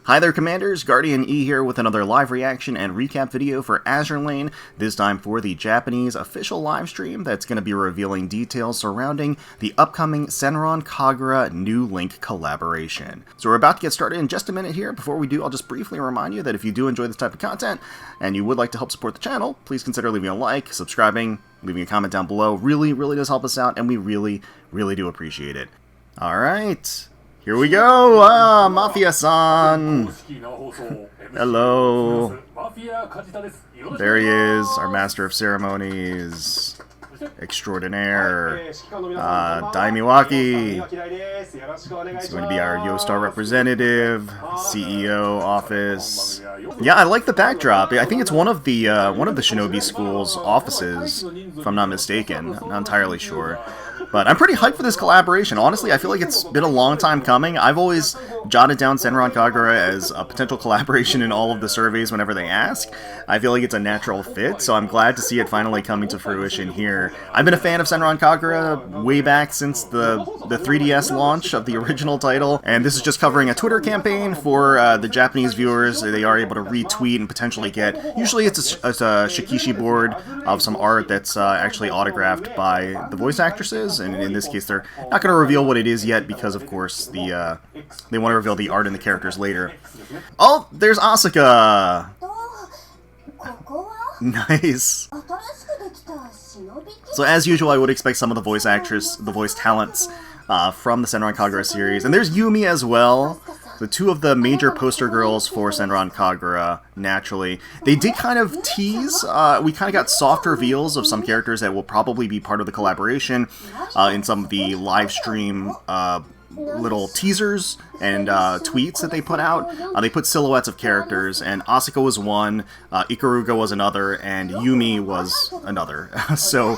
Hi there, Commanders! GuardianE here with another live reaction and recap video for Azur Lane, this time for the Japanese official live stream that's going to be revealing details surrounding the upcoming Senran Kagura New Link collaboration. So we're about to get started in just a minute here. Before we do, I'll just briefly remind you that if you do enjoy this type of content and you would like to help support the channel, please consider leaving a like, subscribing, leaving a comment down below. Really does help us out, and we really do appreciate it. Alright. Here we go! Mafia-san! Hello! There he is, our master of ceremonies extraordinaire, Daimiwaki. He's going to be our Yostar representative, CEO office. Yeah, I like the backdrop. I think it's one of the Shinobi School's offices, if I'm not mistaken. I'm not entirely sure. But I'm pretty hyped for this collaboration. Honestly, I feel like it's been a long time coming. I've always jotted down Senran Kagura as a potential collaboration in all of the surveys whenever they ask. I feel like it's a natural fit, so I'm glad to see it finally coming to fruition here. I've been a fan of Senran Kagura way back since the 3DS launch of the original title, and this is just covering a Twitter campaign for the Japanese viewers. They are able to retweet and potentially get, usually it's a shikishi board of some art that's actually autographed by the voice actresses. And in this case, they're not going to reveal what it is yet because, of course, they want to reveal the art and the characters later. Oh, there's Asuka! Nice. So as usual, I would expect some of the voice talents from the Senran Kagura series. And there's Yumi as well. The two of the major poster girls for Senran Kagura, naturally. They did kind of tease, we kind of got soft reveals of some characters that will probably be part of the collaboration in some of the live stream little teasers and tweets that they put out. They put silhouettes of characters, and Asuka was one, Ikaruga was another, and Yumi was another. So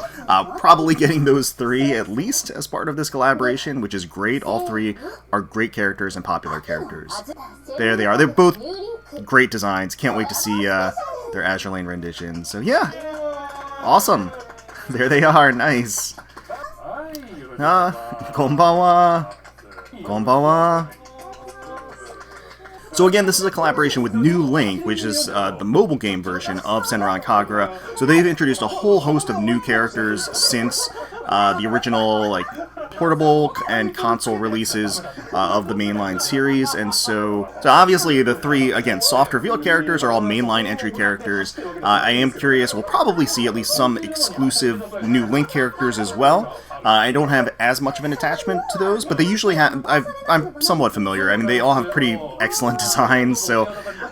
probably getting those three at least as part of this collaboration, which is great. All three are great characters and popular characters. There they are. They're both great designs. Can't wait to see their Azur Lane renditions. So yeah, awesome. There they are. Nice. Konbanwa. Konbanwa. So again, this is a collaboration with New Link, which is the mobile game version of Senran Kagura. So they've introduced a whole host of new characters since the original portable and console releases of the mainline series, and so obviously the three, again, soft reveal characters are all mainline entry characters. I am curious, we'll probably see at least some exclusive New Link characters as well. I don't have as much of an attachment to those, but they usually have. I'm somewhat familiar. I mean, they all have pretty excellent designs, so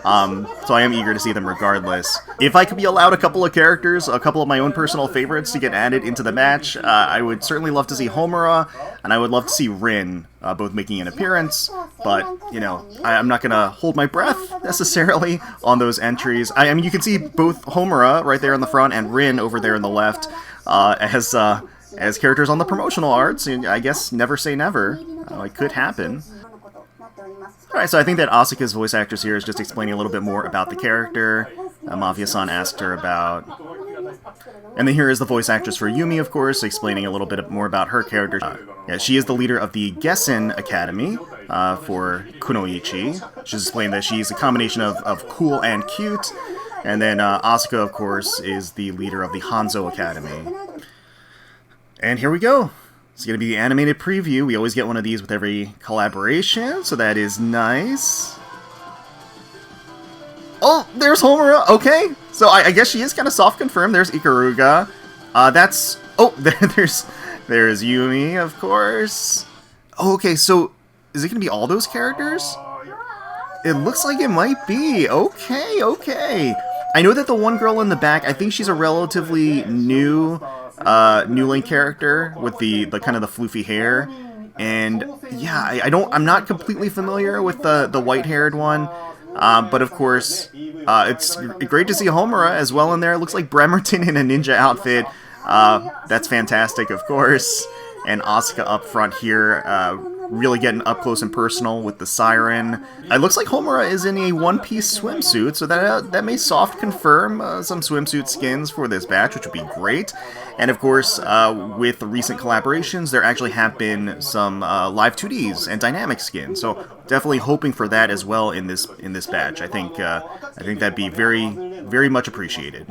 I am eager to see them regardless. If I could be allowed a couple of characters, a couple of my own personal favorites to get added into the match, I would certainly love to see Homura, and I would love to see Rin both making an appearance, but, you know, I'm not going to hold my breath, necessarily, on those entries. I mean, you can see both Homura right there in the front and Rin over there in the left as characters on the promotional arts, and I guess never say never. It could happen. Alright, so I think that Asuka's voice actress here is just explaining a little bit more about the character Mafia-san asked her about. And then here is the voice actress for Yumi, of course, explaining a little bit more about her character. Yeah, she is the leader of the Gessen Academy for Kunoichi. She's explained that she's a combination of cool and cute. And then Asuka, of course, is the leader of the Hanzo Academy. And here we go. It's going to be the animated preview. We always get one of these with every collaboration, so that is nice. Oh, there's Homura. Okay, so I guess she is kind of soft confirmed. There's Ikaruga. That's... Oh, there's Yumi, of course. Oh, okay, so is it going to be all those characters? It looks like it might be. Okay. I know that the one girl in the back, I think she's a relatively new Link character with the kind of the floofy hair, and yeah, I'm not completely familiar with the white-haired one, but of course, it's great to see Homura as well in there. It looks like Bremerton in a ninja outfit. That's fantastic, of course. And Asuka up front here, really getting up close and personal with the Siren. It looks like Homura is in a one-piece swimsuit, so that may soft confirm some swimsuit skins for this batch, which would be great. And of course, with recent collaborations, there actually have been some live 2Ds and dynamic skins, so definitely hoping for that as well in this batch. I think that'd be very, very much appreciated.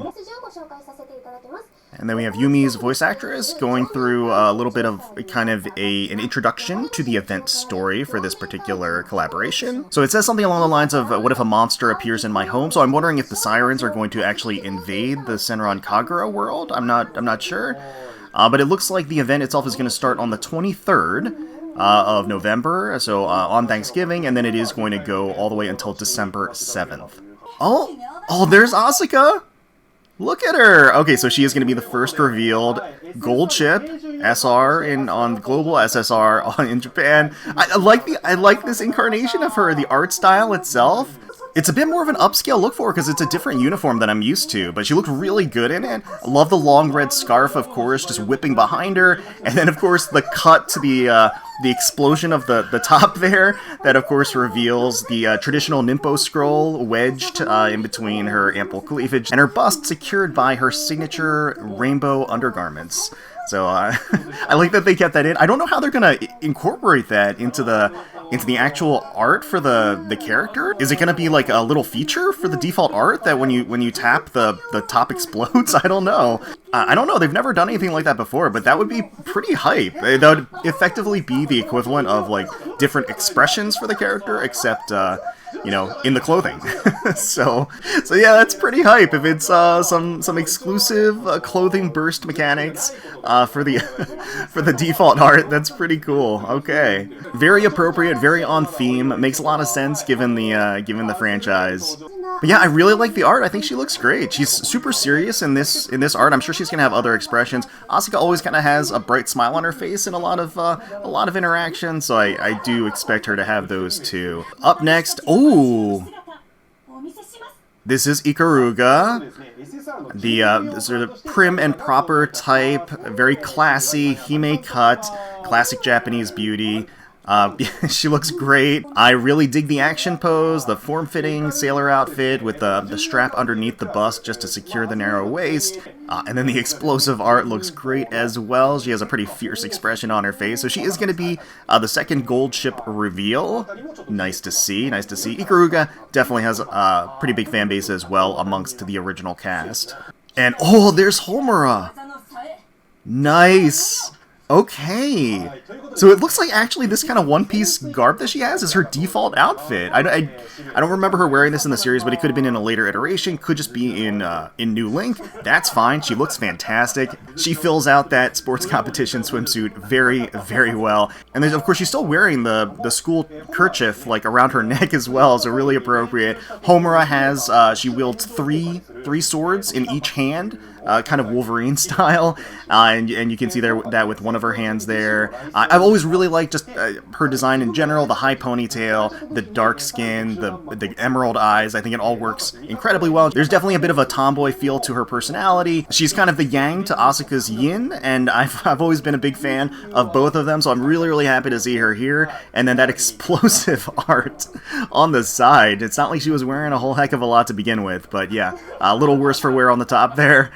And then we have Yumi's voice actress going through a little bit of kind of an introduction to the event story for this particular collaboration. So it says something along the lines of, what if a monster appears in my home? So I'm wondering if the Sirens are going to actually invade the Senran Kagura world. I'm not sure. But it looks like the event itself is going to start on the 23rd of November, so on Thanksgiving, and then it is going to go all the way until December 7th. Oh, there's Asuka! Look at her! Okay, so she is going to be the first revealed gold ship SR on the global, SSR in Japan. I like this incarnation of her, the art style itself. It's a bit more of an upscale look for her because it's a different uniform than I'm used to, but she looked really good in it. I love the long red scarf, of course, just whipping behind her, and then, of course, the cut to the explosion of the top there, that, of course, reveals the traditional Nimpo scroll wedged in between her ample cleavage, and her bust secured by her signature rainbow undergarments. So I like that they kept that in. I don't know how they're gonna incorporate that into the actual art for the character. Is it gonna be like a little feature for the default art that when you tap the top explodes? I don't know. I don't know. They've never done anything like that before, but that would be pretty hype. That would effectively be the equivalent of like different expressions for the character, except you know, in the clothing. so yeah, that's pretty hype. If it's some exclusive clothing burst mechanics for the default art, that's pretty cool. Okay, very appropriate, very on theme. Makes a lot of sense given the franchise. But yeah, I really like the art. I think she looks great. She's super serious in this art. I'm sure she's gonna have other expressions. Asuka always kind of has a bright smile on her face in a lot of interactions, so I do expect her to have those too. Up next, ooh, this is Ikaruga, the sort of prim and proper type, very classy hime cut, classic Japanese beauty. She looks great. I really dig the action pose, the form-fitting sailor outfit with the strap underneath the bust just to secure the narrow waist, and then the explosive art looks great as well. She has a pretty fierce expression on her face, so she is going to be the second gold ship reveal. Nice to see, nice to see. Ikaruga definitely has a pretty big fan base as well amongst the original cast. And oh, there's Homura! Nice! Okay, so it looks like actually this kind of one-piece garb that she has is her default outfit. I don't remember her wearing this in the series, but it could have been in a later iteration, could just be in New Link. That's fine, she looks fantastic. She fills out that sports competition swimsuit very, very well. And then, of course, she's still wearing the school kerchief like around her neck as well, so really appropriate. Homura has, she wields three swords in each hand, kind of Wolverine style, and you can see that with one of her hands there. I've always really liked just her design in general, the high ponytail, the dark skin, the emerald eyes. I think it all works incredibly well. There's definitely a bit of a tomboy feel to her personality. She's kind of the yang to Asuka's yin, and I've always been a big fan of both of them, so I'm really, really happy to see her here. And then that explosive art on the side. It's not like she was wearing a whole heck of a lot to begin with, but yeah, a little worse for wear on the top there.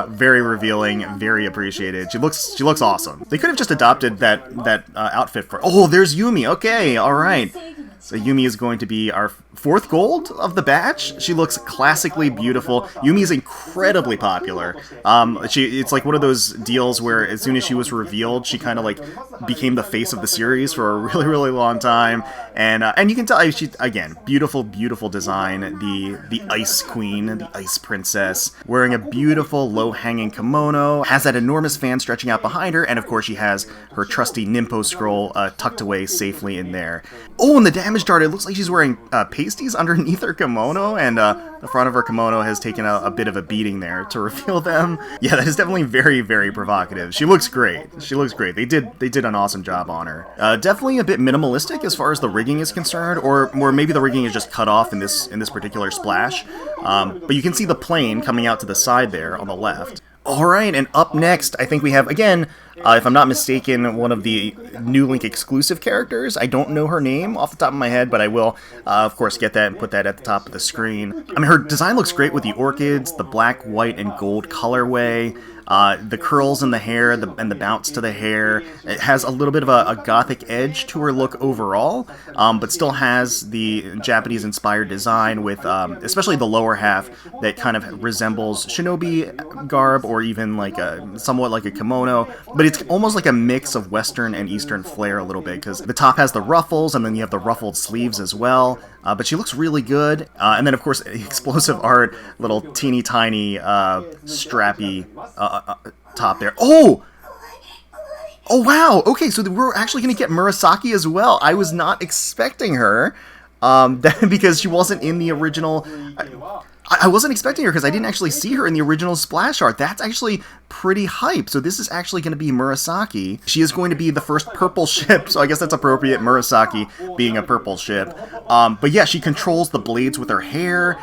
Very revealing, very appreciated. She looks awesome. They could have just adopted that outfit for. Oh, there's Yumi. Okay, all right. So Yumi is going to be our fourth gold of the batch. She looks classically beautiful. Yumi is incredibly popular. It's like one of those deals where as soon as she was revealed, she kind of like became the face of the series for a really, really long time. And you can tell she, again, beautiful, beautiful design. The Ice Queen, the Ice Princess, wearing a beautiful low-hanging kimono, has that enormous fan stretching out behind her, and of course she has her trusty Nimpo scroll tucked away safely in there. Oh, and the damage dart, it looks like she's wearing pasties underneath her kimono, and the front of her kimono has taken a bit of a beating there to reveal them. Yeah, that is definitely very, very provocative. She looks great. She looks great. They did an awesome job on her. Definitely a bit minimalistic as far as the rigging is concerned, or maybe the rigging is just cut off in this particular splash. But you can see the plane coming out to the side there on the left. Alright, and up next, I think we have, again, If I'm not mistaken, one of the New Link exclusive characters. I don't know her name off the top of my head, but I will, of course, get that and put that at the top of the screen. I mean, her design looks great with the orchids, the black, white, and gold colorway. The curls in the hair and the bounce to the hair. It has a little bit of a gothic edge to her look overall, but still has the Japanese-inspired design with, especially the lower half, that kind of resembles shinobi garb or even like somewhat like a kimono, but it's almost like a mix of Western and Eastern flair a little bit, because the top has the ruffles and then you have the ruffled sleeves as well. But she looks really good. And then, of course, explosive art, little teeny tiny strappy top there. Oh! Oh, wow! Okay, so we're actually going to get Murasaki as well. I was not expecting her, because she wasn't in the original... I wasn't expecting her because I didn't actually see her in the original splash art. That's actually pretty hype. So this is actually going to be Murasaki. She is going to be the first purple ship, so I guess that's appropriate, Murasaki being a purple ship. But yeah, she controls the blades with her hair.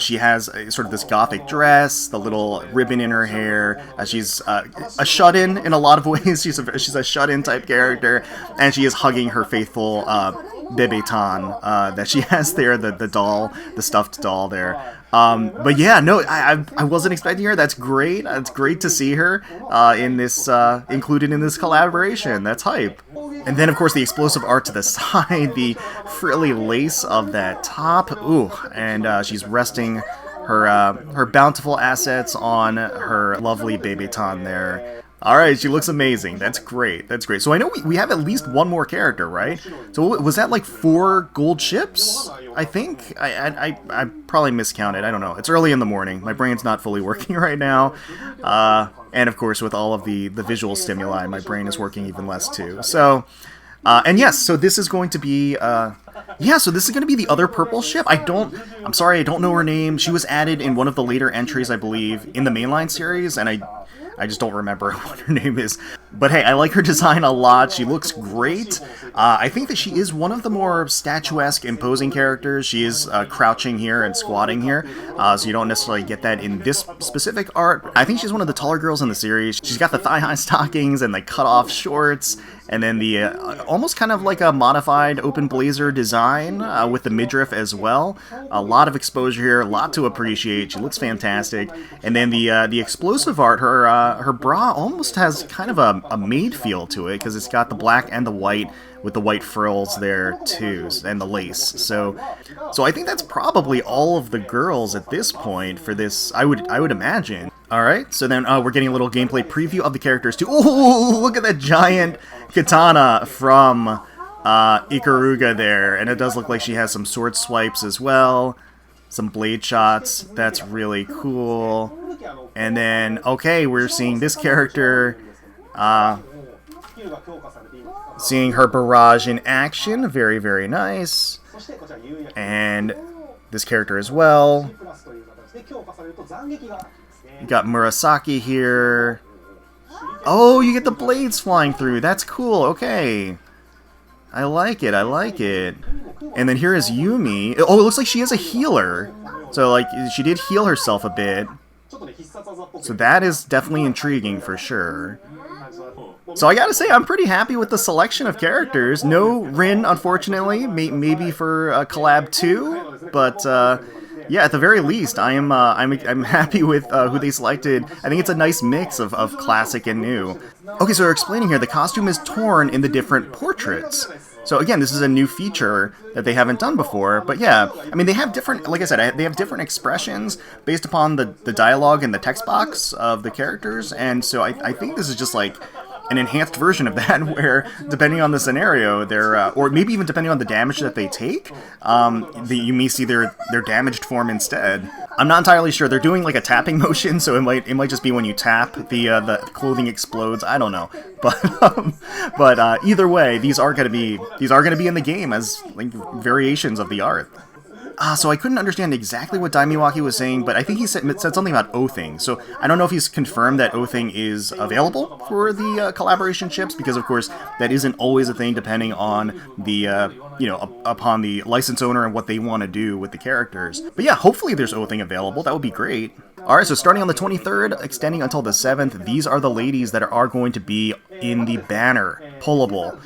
She has sort of this gothic dress, the little ribbon in her hair. She's a shut-in a lot of ways. She's a shut-in type character, and she is hugging her faithful Bebetan that she has there, the doll, the stuffed doll there. But yeah, no, I wasn't expecting her. That's great. It's great to see her in this included in this collaboration. That's hype. And then, of course, the explosive art to the side, the frilly lace of that top. Ooh, and she's resting her bountiful assets on her lovely Bebetan there. Alright, she looks amazing. That's great. That's great. So I know we have at least one more character, right? So was that like 4 gold ships? I think? I probably miscounted. I don't know. It's early in the morning. My brain's not fully working right now. And of course, with all of the visual stimuli, my brain is working even less too. So, and yes, so this is going to be... yeah, so this is going to be the other purple ship. I'm sorry, I don't know her name. She was added in one of the later entries, I believe, in the mainline series, and I just don't remember what her name is. But hey, I like her design a lot. She looks great. I think that she is one of the more statuesque, imposing characters. She is crouching here and squatting here, so you don't necessarily get that in this specific art. I think she's one of the taller girls in the series. She's got the thigh-high stockings and the cut-off shorts, and then the almost kind of like a modified open blazer design with the midriff as well. A lot of exposure here, a lot to appreciate. She looks fantastic. And then the explosive art, her bra almost has kind of a maid feel to it, because it's got the black and the white with the white frills there too, and the lace. So I think that's probably all of the girls at this point for this, I would imagine. Alright, so then we're getting a little gameplay preview of the characters too. Oh, look at that giant katana from Ikaruga there, and it does look like she has some sword swipes as well, some blade shots. That's really cool. And then, okay, we're seeing this character, seeing her barrage in action. Very, very nice. And this character as well. You got Murasaki here. Oh, you get the blades flying through. That's cool. Okay. I like it. I like it. And then here is Yumi. Oh, it looks like she is a healer. So, like, she did heal herself a bit. So that is definitely intriguing for sure. So I gotta say, I'm pretty happy with the selection of characters. No Rin, unfortunately. Maybe for Collab 2, but yeah, at the very least, I'm happy with who they selected. I think it's a nice mix of classic and new. Okay, so they're explaining here, the costume is torn in the different portraits. So again, this is a new feature that they haven't done before, but yeah, I mean, they have different, like I said, they have different expressions based upon the dialogue and the text box of the characters, and so I think this is just like an enhanced version of that, where depending on the scenario, they're or maybe even depending on the damage that they take, you may see their damaged form instead. I'm not entirely sure. They're doing like a tapping motion, so it might just be when you tap the clothing explodes. I don't know, but either way, these are gonna be in the game as like variations of the art. So I couldn't understand exactly what Daimiwaki was saying, but I think he said something about oathing. So I don't know if he's confirmed that oathing is available for the collaboration ships, because of course that isn't always a thing depending on the upon the license owner and what they want to do with the characters. But yeah, hopefully there's oathing available. That would be great. Alright, so starting on the 23rd, extending until the 7th, these are the ladies that are going to be in the banner, pullable.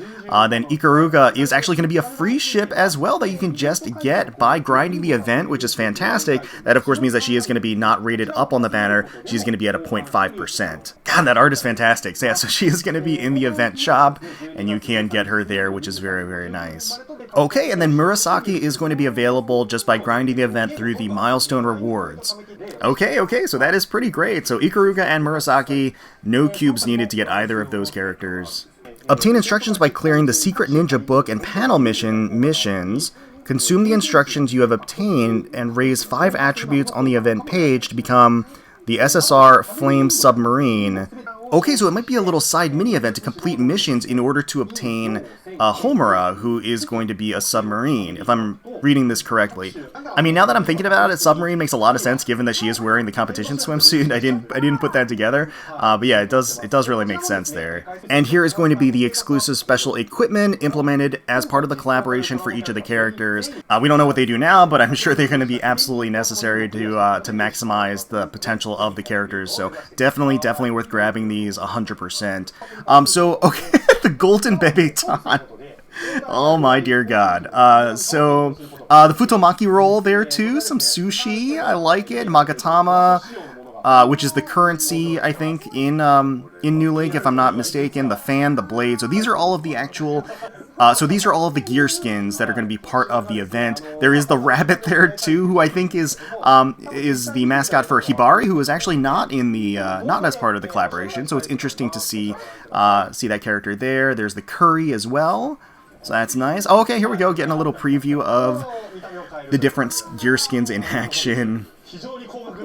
Then Ikaruga is actually going to be a free ship as well that you can just get by grinding the event, which is fantastic. That, of course, means that she is going to be not rated up on the banner. She's going to be at a 0.5%. God, that art is fantastic. So, yeah, so she is going to be in the event shop, and you can get her there, which is very, very nice. Okay, and then Murasaki is going to be available just by grinding the event through the milestone rewards. Okay, so that is pretty great. So Ikaruga and Murasaki, no cubes needed to get either of those characters. Obtain instructions by clearing the secret ninja book and panel missions. Consume the instructions you have obtained and raise 5 attributes on the event page to become the SSR Flame Submarine. Okay, so it might be a little side mini-event to complete missions in order to obtain Homura, who is going to be a submarine, if I'm reading this correctly. I mean, now that I'm thinking about it, submarine makes a lot of sense given that she is wearing the competition swimsuit. I didn't put that together, but yeah, it does really make sense there. And here is going to be the exclusive special equipment implemented as part of the collaboration for each of the characters. We don't know what they do now, but I'm sure they're going to be absolutely necessary to maximize the potential of the characters. So definitely worth grabbing these 100%. So okay, the golden bebetan. Oh my dear god. So the futomaki roll there too, some sushi, I like it. Magatama, which is the currency, I think, in New Link, if I'm not mistaken. The fan, the blade. So these are all of the actual. So these are all of the gear skins that are going to be part of the event. There is the rabbit there too, who I think is the mascot for Hibari, who is actually not in the not as part of the collaboration. So it's interesting to see that character there. There's the curry as well. So that's nice. Oh, okay, here we go, getting a little preview of the different gear skins in action.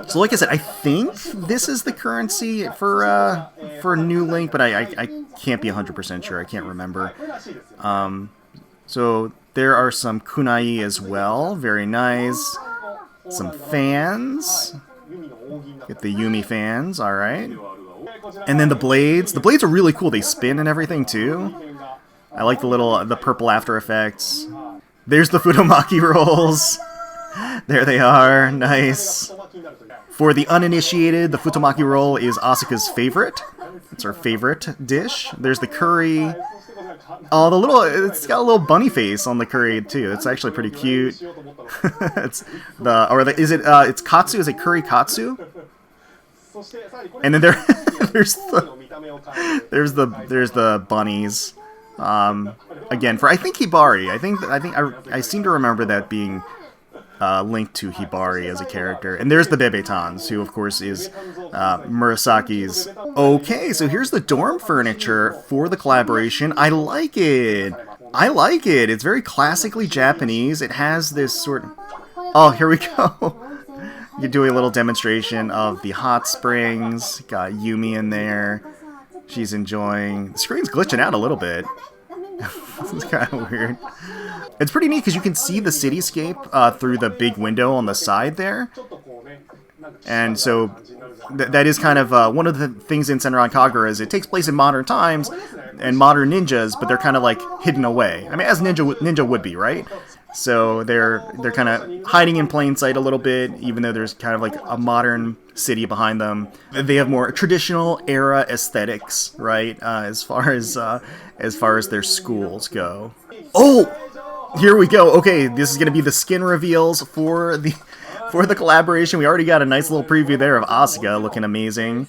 So like I said, I think this is the currency for New Link, but I can't be 100% sure. I can't remember. So there are some kunai as well. Very nice. Some fans. Get the Yumi fans, alright. And then the blades. The blades are really cool. They spin and everything too. I like the purple after effects. There's the Futomaki rolls. There they are. Nice. For the uninitiated, the Futomaki roll is Asuka's favorite. It's her favorite dish. There's the curry. Oh, it's got a little bunny face on the curry too. It's actually pretty cute. It's katsu. Is it curry katsu? And then there's the bunnies. Again, for I think Hibari. I seem to remember that being linked to Hibari as a character. And there's the Bebetans, who of course is Murasaki's. Okay, so here's the dorm furniture for the collaboration. I like it. It's very classically Japanese. It has this sort of... Oh, here we go. You're doing a little demonstration of the hot springs. Got Yumi in there. She's enjoying... The screen's glitching out a little bit. This is kind of weird. It's pretty neat because you can see the cityscape through the big window on the side there. And so that is kind of one of the things in Senran Kagura is it takes place in modern times and modern ninjas, but they're kind of like hidden away. I mean, as ninja would be, right? So they're kind of hiding in plain sight a little bit, even though there's kind of like a modern city behind them. They have more traditional era aesthetics, right? As far as their schools go. Oh, here we go. Okay, this is gonna be the skin reveals for the collaboration. We already got a nice little preview there of Asuka looking amazing.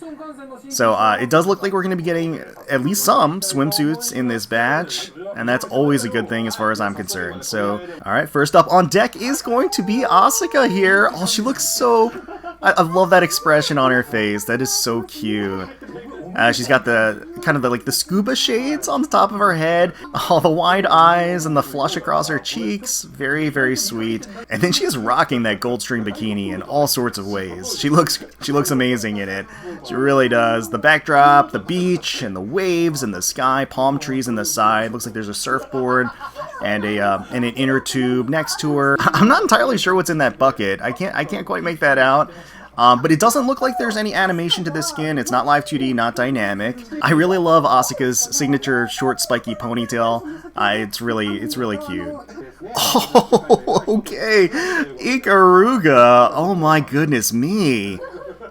So it does look like we're going to be getting at least some swimsuits in this batch, and that's always a good thing as far as I'm concerned. So, alright, first up on deck is going to be Asuka here. Oh, she looks so... I love that expression on her face. That is so cute. She's got the kind of the scuba shades on the top of her head, all the wide eyes and the flush across her cheeks. Very, very sweet. And then she is rocking that gold string bikini in all sorts of ways. She looks amazing in it. She really does. The backdrop, the beach, and the waves, and the sky, palm trees in the side. Looks like there's a surfboard and an inner tube next to her. I'm not entirely sure what's in that bucket. I can't quite make that out. But it doesn't look like there's any animation to this skin. It's not live 2D, not dynamic. I really love Asuka's signature short spiky ponytail. It's really cute. Oh, okay. Ikaruga. Oh my goodness me.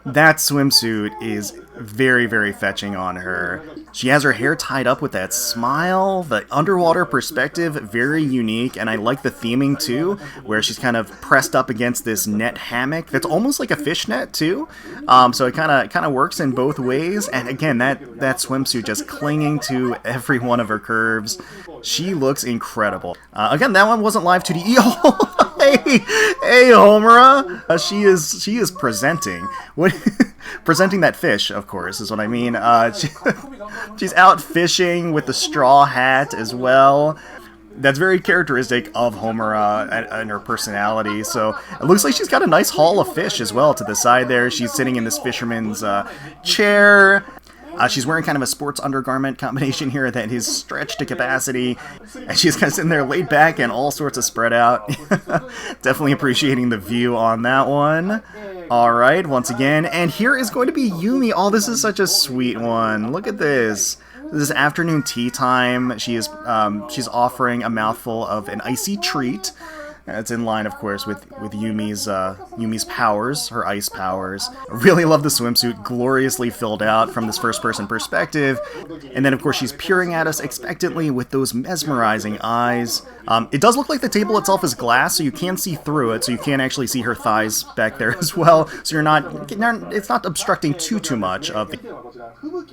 That swimsuit is very, very fetching on her. She has her hair tied up with that smile, the underwater perspective, very unique, and I like the theming too, where she's kind of pressed up against this net hammock that's almost like a fishnet too. So it kind of works in both ways, and again, that swimsuit just clinging to every one of her curves. She looks incredible. Again, that one wasn't live 2D. Hey, Homura! She is presenting. What? Presenting that fish, of course, is what I mean. She's out fishing with the straw hat as well. That's very characteristic of Homura and her personality. So it looks like she's got a nice haul of fish as well to the side there. She's sitting in this fisherman's chair. She's wearing kind of a sports undergarment combination here that is stretched to capacity. And she's kind of sitting there laid back and all sorts of spread out. Definitely appreciating the view on that one. Alright, once again. And here is going to be Yumi. Oh, this is such a sweet one. Look at this. This is afternoon tea time. She's offering a mouthful of an icy treat. It's in line, of course, with Yumi's powers, her ice powers. I really love the swimsuit, gloriously filled out from this first-person perspective. And then, of course, she's peering at us expectantly with those mesmerizing eyes. It does look like the table itself is glass, so you can see through it, so you can actually see her thighs back there as well. So you're not, it's not obstructing too much of the...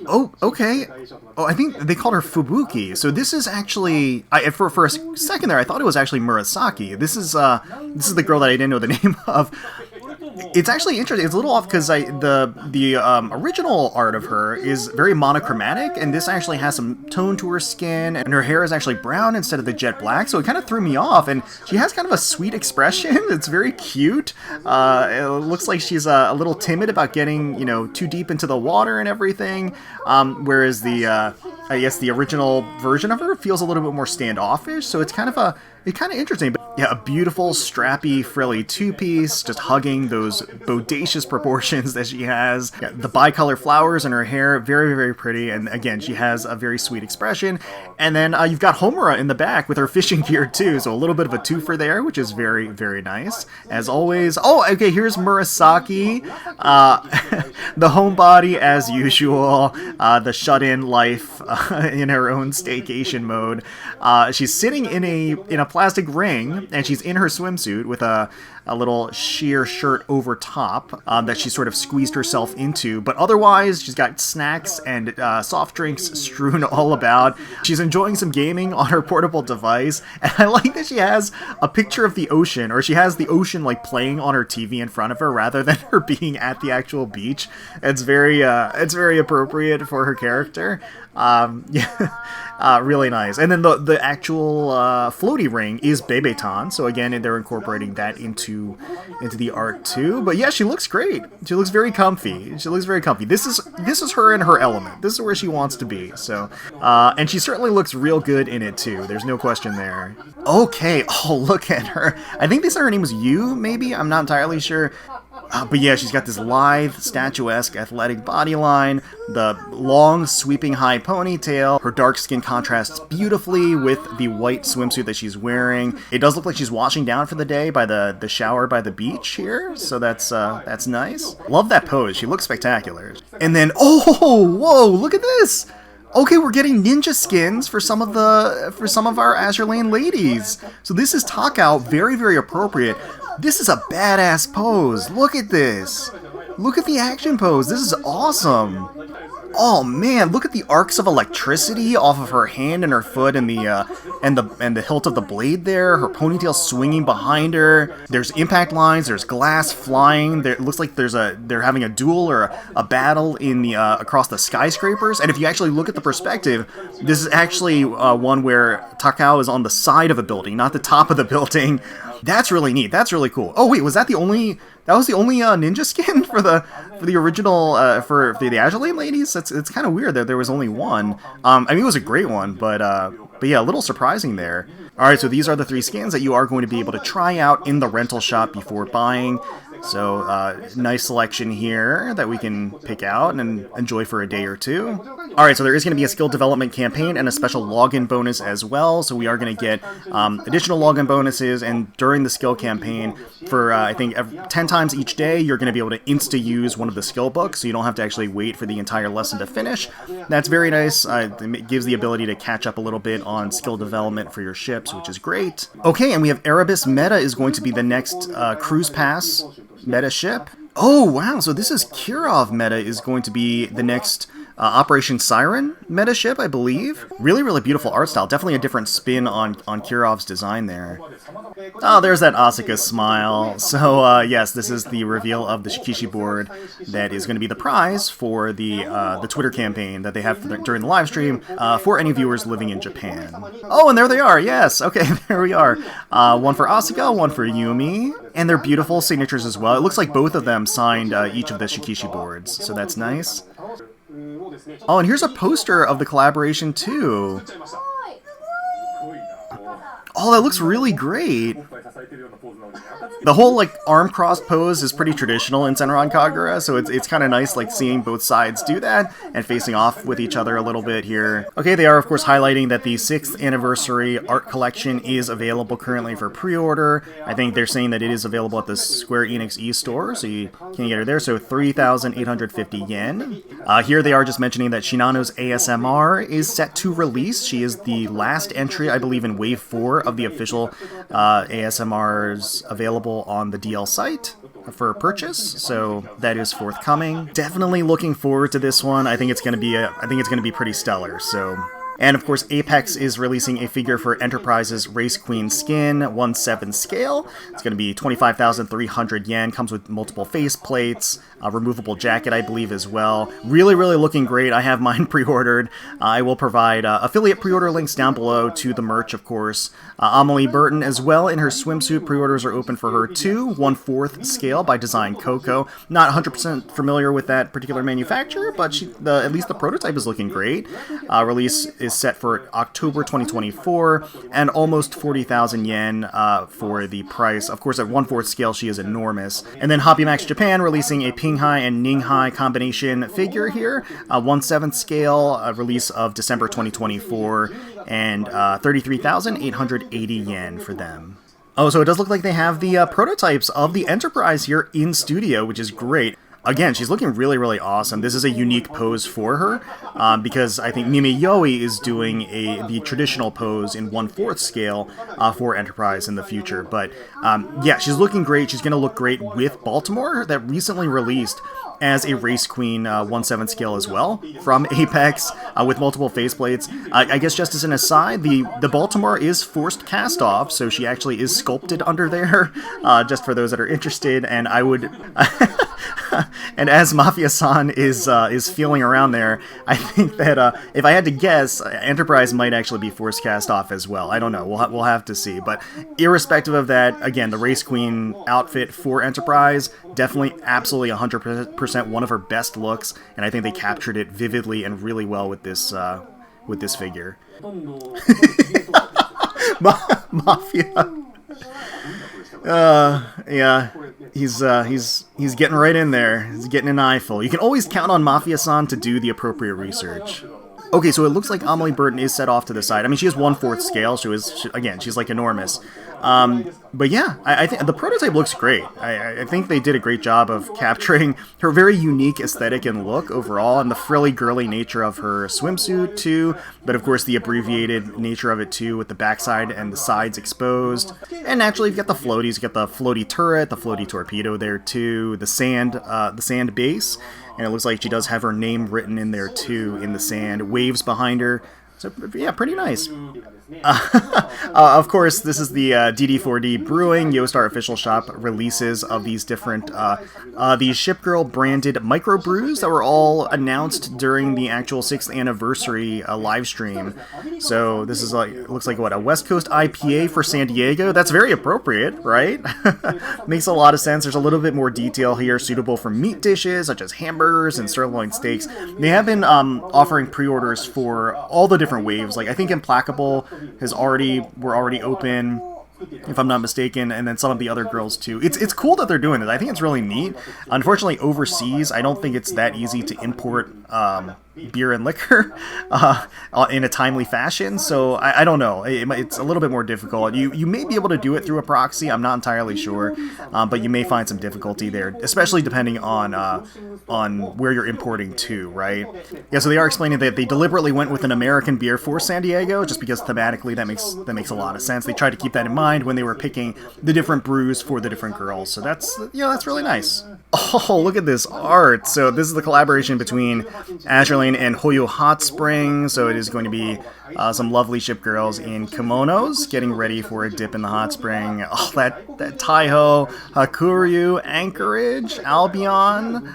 Oh, okay. Oh, I think they called her Fubuki. So this is actually, for a second there, I thought it was actually Murasaki. This is the girl that I didn't know the name of. It's actually interesting. It's a little off because the original art of her is very monochromatic, and this actually has some tone to her skin, and her hair is actually brown instead of the jet black, so it kind of threw me off, and she has kind of a sweet expression. It's very cute. It looks like she's a little timid about getting, too deep into the water and everything, whereas I guess the original version of her feels a little bit more standoffish, so it's kind of interesting. But yeah, a beautiful, strappy, frilly two-piece, just hugging those bodacious proportions that she has. Yeah, the bicolor flowers in her hair, very, very pretty, and again, she has a very sweet expression. And then you've got Homura in the back with her fishing gear too, so a little bit of a twofer there, which is very, very nice. As always, oh, okay, here's Murasaki, the homebody as usual, the shut-in life in her own staycation mode. She's sitting in a plastic ring, and she's in her swimsuit with a little sheer shirt over top that she sort of squeezed herself into, but otherwise she's got snacks and soft drinks strewn all about. She's enjoying some gaming on her portable device, and I like that she has a picture of the ocean, or she has the ocean like playing on her TV in front of her rather than her being at the actual beach. It's very appropriate for her character. Really nice. And then the actual floaty ring is Bebetan, so again, they're incorporating that into the art too. But yeah, she looks great. She looks very comfy. This is her in her element. This is where she wants to be. So, and she certainly looks real good in it too. There's no question there. Okay. Oh, look at her. I think they said her name was Yu, maybe? I'm not entirely sure. But yeah, she's got this lithe, statuesque, athletic body line, the long, sweeping high ponytail. Her dark skin contrasts beautifully with the white swimsuit that she's wearing. It does look like she's washing down for the day by the shower by the beach here, so that's nice. Love that pose. She looks spectacular. And then, oh, whoa, look at this! Okay, we're getting ninja skins for some of our Azur Lane ladies. So this is Takao, very, very appropriate. This is a badass pose. Look at this. Look at the action pose. This is awesome. Oh man, look at the arcs of electricity off of her hand and her foot, and the hilt of the blade there. Her ponytail swinging behind her. There's impact lines. There's glass flying. There, it looks like they're having a duel or a battle in the across the skyscrapers. And if you actually look at the perspective, this is actually one where Takao is on the side of a building, not the top of the building. That's really neat. That's really cool. Oh wait, was that the only? That was the only ninja skin for the original for the Azur Lane ladies. It's kind of weird that there was only one. I mean, it was a great one, but yeah, a little surprising there. All right, so these are the 3 skins that you are going to be able to try out in the rental shop before buying. So, nice selection here that we can pick out and enjoy for a day or two. Alright, so there is going to be a skill development campaign and a special login bonus as well. So we are going to get additional login bonuses, and during the skill campaign, for I think 10 times each day, you're going to be able to insta-use one of the skill books, so you don't have to actually wait for the entire lesson to finish. That's very nice. It gives the ability to catch up a little bit on skill development for your ships, which is great. Okay, and we have Erebus Meta is going to be the next Cruise Pass meta ship. Oh, wow, so this is Kirov Meta is going to be the next Operation Siren meta ship, I believe. Really, really beautiful art style. Definitely a different spin on Kirov's design there. Oh, there's that Asuka smile. So, yes, this is the reveal of the Shikishi board that is going to be the prize for the Twitter campaign that they have during the live stream for any viewers living in Japan. Oh, and there they are, yes. Okay, there we are. One for Asuka, one for Yumi. And they're beautiful signatures as well. It looks like both of them signed each of the Shikishi boards, so that's nice. Oh, and here's a poster of the collaboration, too. Oh, that looks really great. The whole, like, arm cross pose is pretty traditional in Senran Kagura, so it's kind of nice, like, seeing both sides do that and facing off with each other a little bit here. Okay, they are, of course, highlighting that the 6th anniversary art collection is available currently for pre-order. I think they're saying that it is available at the Square Enix e-store, so you can get it there. So 3,850 yen. Here they are just mentioning that Shinano's ASMR is set to release. She is the last entry, I believe, in Wave 4 of the official ASMRs available on the DL site for purchase, so that is forthcoming. Definitely looking forward to this one. I think it's going to be pretty stellar. So. And of course, Apex is releasing a figure for Enterprise's Race Queen skin, 1/7 scale. It's going to be 25,300 yen, comes with multiple face plates, a removable jacket, I believe, as well. Really, really looking great. I have mine pre-ordered. I will provide affiliate pre-order links down below to the merch, of course. Amelie Burton as well, in her swimsuit, pre-orders are open for her too, 1/4 scale by Design Coco. Not 100% familiar with that particular manufacturer, but at least the prototype is looking great. Release is set for October 2024, and almost 40,000 yen for the price. Of course, at 1/4 scale, she is enormous. And then Hobby Max Japan releasing a Pinghai and Ninghai combination figure here, 1/7 scale, release of December 2024, and 33,880 yen for them. Oh, so it does look like they have the prototypes of the Enterprise here in studio, which is great. Again, she's looking really, really awesome. This is a unique pose for her, because I think Mimi Yoi is doing the traditional pose in 1/4 scale for Enterprise in the future. But yeah, she's looking great. She's going to look great with Baltimore, that recently released as a Race Queen 1/7 scale as well from Apex with multiple faceplates. I guess just as an aside, the Baltimore is forced cast off, so she actually is sculpted under there, just for those that are interested. And I would... And as Mafia-san is feeling around there, I think that if I had to guess, Enterprise might actually be force cast off as well. I don't know. We'll have to see. But irrespective of that, again, the Race Queen outfit for Enterprise, definitely absolutely 100% one of her best looks, and I think they captured it vividly and really well with this figure. Mafia. Yeah, he's getting right in there. He's getting an eyeful. You can always count on Mafia-san to do the appropriate research. Okay, so it looks like Amelie Burton is set off to the side. I mean, she is 1/4 scale. Again, she's like enormous. But yeah, I think the prototype looks great. I think they did a great job of capturing her very unique aesthetic and look overall, and the frilly, girly nature of her swimsuit too. But of course, the abbreviated nature of it too, with the backside and the sides exposed. And naturally, you've got the floaties. You've got the floaty turret, the floaty torpedo there too, the sand base. And it looks like she does have her name written in there too, in the sand. Waves behind her. So, yeah, pretty nice. Of course, this is the DD4D Brewing Yostar official shop releases of these different, these Shipgirl branded microbrews that were all announced during the actual 6th anniversary live stream. So this is looks like what, a West Coast IPA for San Diego? That's very appropriate, right? Makes a lot of sense. There's a little bit more detail here, suitable for meat dishes such as hamburgers and sirloin steaks. They have been offering pre-orders for all the different waves. Like I think Implacable we're already open. if I'm not mistaken, and then some of the other girls too. It's cool that they're doing this. I think it's really neat. Unfortunately, overseas, I don't think it's that easy to import beer and liquor in a timely fashion, so I don't know. It's a little bit more difficult. You may be able to do it through a proxy, I'm not entirely sure, but you may find some difficulty there, especially depending on where you're importing to, right? Yeah, so they are explaining that they deliberately went with an American beer for San Diego, just because thematically that makes a lot of sense. They tried to keep that in mind when they were picking the different brews for the different girls, so that's really nice. Oh, look at this art! So this is the collaboration between Azur Lane and Hoyo Hot Springs, so it is going to be some lovely ship girls in kimonos getting ready for a dip in the hot spring. Oh, that Taiho, Hakuryu, Anchorage, Albion,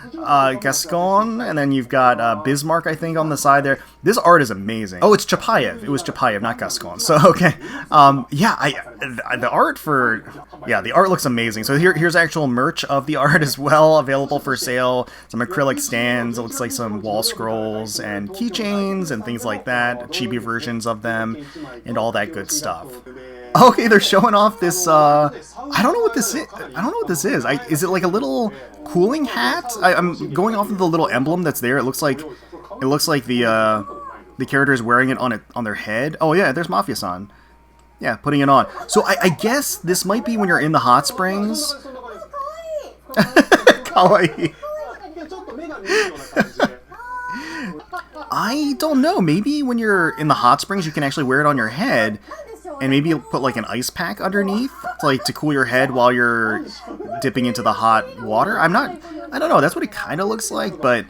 Gascon, and then you've got Bismarck, I think, on the side there. This art is amazing. Oh, it's Chapayev. It was Chapayev, not Gascon. So, okay. The art looks amazing. So here's actual merch of the art as well, available for sale. Some acrylic stands. It looks like some wall scrolls and keychains and things like that. Chibi versions of them and all that good stuff. Okay, they're showing off this, I don't know what this is. Is it like a little cooling hat? I'm going off of the little emblem that's there. It looks like the character is wearing it on their head. Oh yeah, there's Mafia-san. Yeah, putting it on. So I guess this might be when you're in the hot springs. Kawaii. I don't know. Maybe when you're in the hot springs, you can actually wear it on your head, and maybe you'll put like an ice pack underneath, to cool your head while you're dipping into the hot water. I don't know. That's what it kind of looks like, but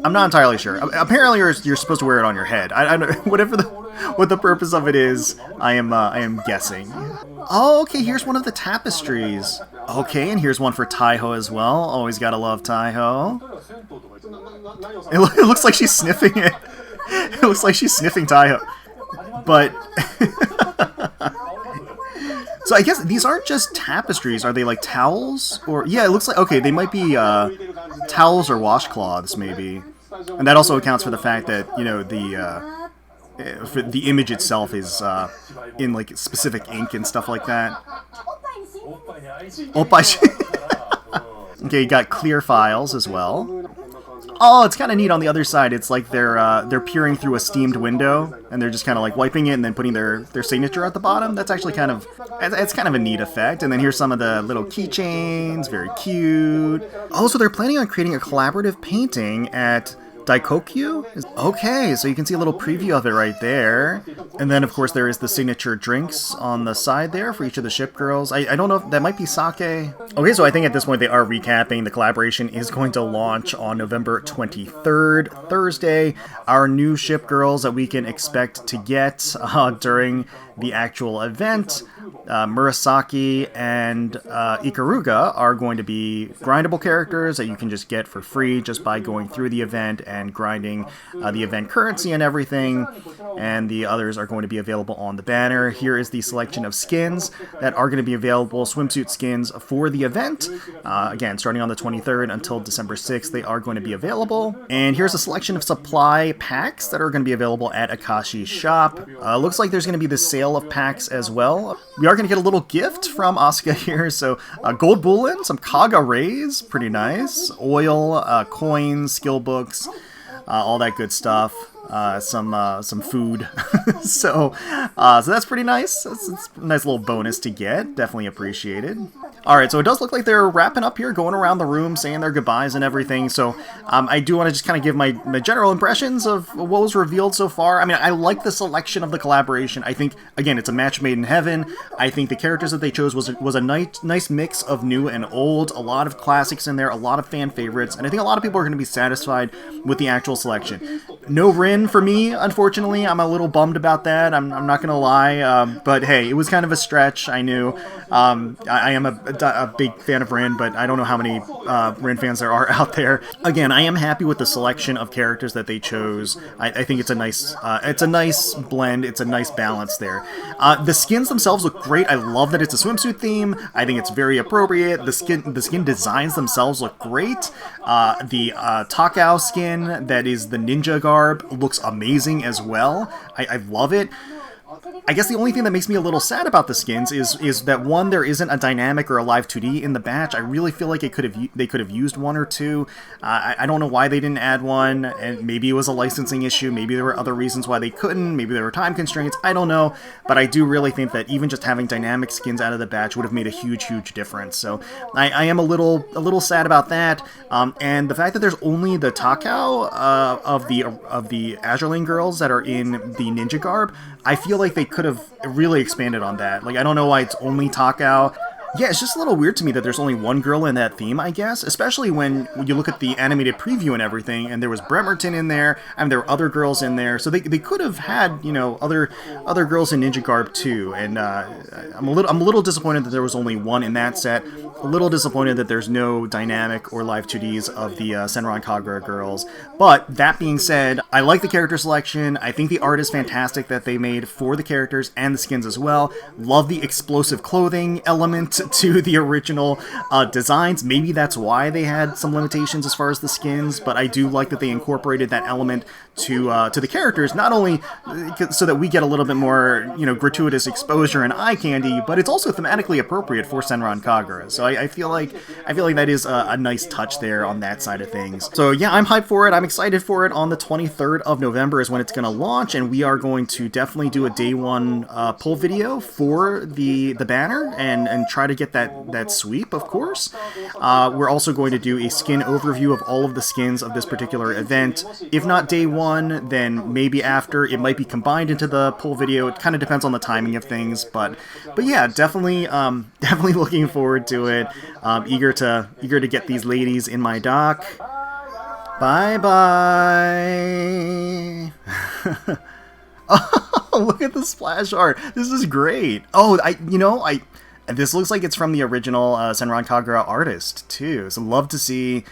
I'm not entirely sure. Apparently, you're supposed to wear it on your head. I don't know. What the purpose of it is, I am guessing. Oh, okay. Here's one of the tapestries. Okay, and here's one for Taiho as well. Always gotta love Taiho. It looks like she's sniffing it. It looks like she's sniffing Taiho. But so I guess these aren't just tapestries. Are they like towels? Or yeah, it looks like, okay, they might be towels or washcloths maybe. And that also accounts for the fact that, the image itself is in like specific ink and stuff like that. Okay, you got clear files as well. Oh, it's kind of neat on the other side. It's like they're peering through a steamed window, and they're just kind of like wiping it and then putting their signature at the bottom. That's actually kind of a neat effect. And then here's some of the little keychains, very cute. Oh, so they're planning on creating a collaborative painting at Daikokyu? Okay, so you can see a little preview of it right there. And then, of course, there is the signature drinks on the side there for each of the ship girls. I don't know if that might be sake. Okay, so I think at this point they are recapping. The collaboration is going to launch on November 23rd, Thursday. Our new ship girls that we can expect to get during the actual event. Murasaki and Ikaruga are going to be grindable characters that you can just get for free just by going through the event and grinding the event currency and everything. And the others are going to be available on the banner. Here is the selection of skins that are going to be available, swimsuit skins for the event. Again, starting on the 23rd until December 6th, they are going to be available. And here's a selection of supply packs that are going to be available at Akashi's shop. Looks like there's going to be the sale of packs as well. We are going to get a little gift from Asuka here, so gold bullion, some Kaga rays, pretty nice, oil, coins, skill books, all that good stuff. Some food. so that's pretty nice. It's a nice little bonus to get. Definitely appreciated. Alright, so it does look like they're wrapping up here, going around the room, saying their goodbyes and everything. So I do want to just kind of give my general impressions of what was revealed so far. I mean, I like the selection of the collaboration. I think, again, it's a match made in heaven. I think the characters that they chose was a nice mix of new and old. A lot of classics in there, a lot of fan favorites, and I think a lot of people are going to be satisfied with the actual selection. No Rin for me, unfortunately. I'm a little bummed about that. I'm not going to lie. But hey, it was kind of a stretch, I knew. I am a big fan of Rin, but I don't know how many Rin fans there are out there. Again, I am happy with the selection of characters that they chose. I think it's a nice blend. It's a nice balance there. The skins themselves look great. I love that it's a swimsuit theme. I think it's very appropriate. The skin designs themselves look great. The Takao skin that is the ninja garb looks amazing as well. I love it. I guess the only thing that makes me a little sad about the skins is that, one, there isn't a dynamic or a live 2D in the batch. I really feel like they could have used one or two. I don't know why they didn't add one, and maybe it was a licensing issue, maybe there were other reasons why they couldn't, maybe there were time constraints, I don't know, but I do really think that even just having dynamic skins out of the batch would have made a huge difference. So I am a little sad about that, and the fact that there's only the Takao of the Azur Lane girls that are in the ninja garb, I feel like they could have really expanded on that. Like, I don't know why it's only Takao. Yeah, it's just a little weird to me that there's only one girl in that theme, I guess, especially when you look at the animated preview and everything, and there was Bremerton in there, and there were other girls in there, so they could have had, you know, other girls in ninja garb too, and I'm a little disappointed that there was only one in that set, a little disappointed that there's no dynamic or live 2Ds of the Senran Kagura girls, but that being said, I like the character selection, I think the art is fantastic that they made for the characters and the skins as well, love the explosive clothing element to the original designs. Maybe that's why they had some limitations as far as the skins, but I do like that they incorporated that element to the characters, not only so that we get a little bit more, you know, gratuitous exposure and eye candy, but it's also thematically appropriate for Senran Kagura. So I feel like that is a nice touch there on that side of things. So yeah, I'm hyped for it. I'm excited for it. On the 23rd of November is when it's going to launch, and we are going to definitely do a day one pull video for the banner and try to get that sweep, of course. We're also going to do a skin overview of all of the skins of this particular event. If not day one, then maybe after. It might be combined into the pull video. It kind of depends on the timing of things, but yeah, definitely looking forward to it. Eager to get these ladies in my dock. Bye bye. Oh, look at the splash art. This is great. Oh, this looks like it's from the original Senran Kagura artist, too. So love to see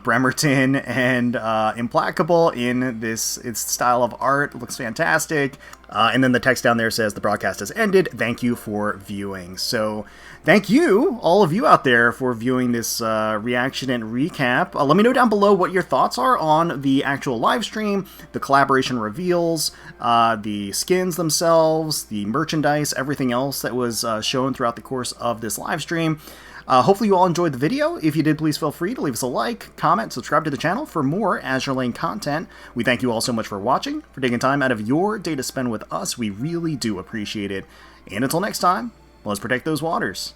Bremerton and Implacable in its style of art. It looks fantastic. And then the text down there says, the broadcast has ended. Thank you for viewing. So thank you, all of you out there, for viewing this reaction and recap. Let me know down below what your thoughts are on the actual live stream, the collaboration reveals, the skins themselves, the merchandise, everything else that was shown throughout the course of this live stream. Hopefully you all enjoyed the video. If you did, please feel free to leave us a like, comment, subscribe to the channel for more Azur Lane content. We thank you all so much for watching, for taking time out of your day to spend with us. We really do appreciate it. And until next time, let's protect those waters.